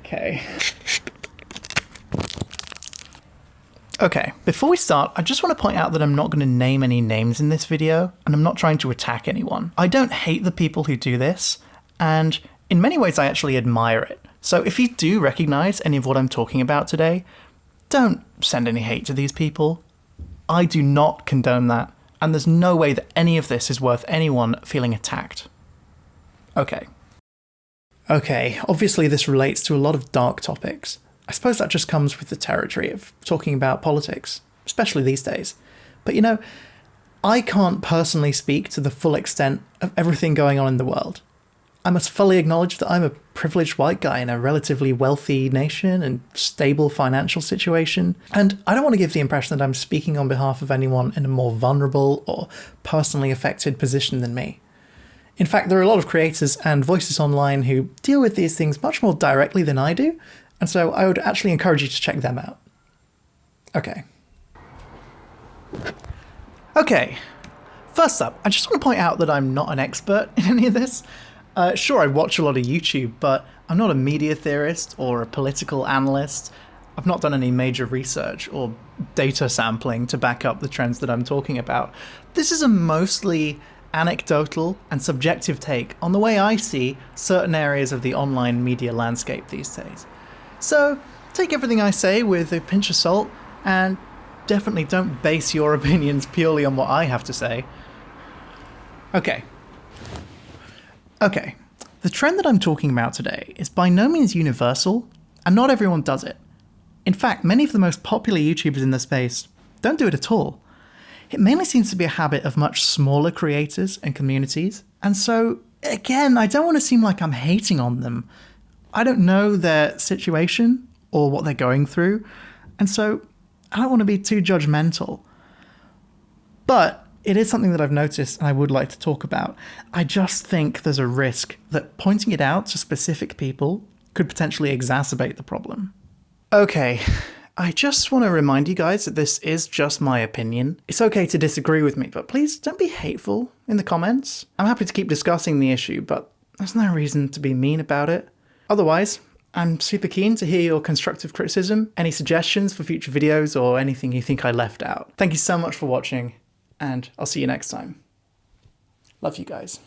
Okay. Okay, before we start, I just want to point out that I'm not going to name any names in this video, and I'm not trying to attack anyone. I don't hate the people who do this, and in many ways I actually admire it. So if you do recognise any of what I'm talking about today, don't send any hate to these people. I do not condone that, and there's no way that any of this is worth anyone feeling attacked. Okay, obviously this relates to a lot of dark topics. I suppose that just comes with the territory of talking about politics, especially these days. But you know, I can't personally speak to the full extent of everything going on in the world. I must fully acknowledge that I'm a privileged white guy in a relatively wealthy nation and stable financial situation, and I don't want to give the impression that I'm speaking on behalf of anyone in a more vulnerable or personally affected position than me. In fact, there are a lot of creators and voices online who deal with these things much more directly than I do, and so I would actually encourage you to check them out. Okay, first up, I just want to point out that I'm not an expert in any of this. Sure, I watch a lot of YouTube, but I'm not a media theorist or a political analyst. I've not done any major research or data sampling to back up the trends that I'm talking about. This is a mostly anecdotal and subjective take on the way I see certain areas of the online media landscape these days. So take everything I say with a pinch of salt, and definitely don't base your opinions purely on what I have to say. Okay, the trend that I'm talking about today is by no means universal, and not everyone does it. In fact, many of the most popular YouTubers in the space don't do it at all. It mainly seems to be a habit of much smaller creators and communities, and so, again, I don't want to seem like I'm hating on them. I don't know their situation or what they're going through, and so I don't want to be too judgmental. But it is something that I've noticed and I would like to talk about. I just think there's a risk that pointing it out to specific people could potentially exacerbate the problem. Okay, I just want to remind you guys that this is just my opinion. It's okay to disagree with me, but please don't be hateful in the comments. I'm happy to keep discussing the issue, but there's no reason to be mean about it. Otherwise, I'm super keen to hear your constructive criticism, any suggestions for future videos, or anything you think I left out. Thank you so much for watching, and I'll see you next time. Love you guys.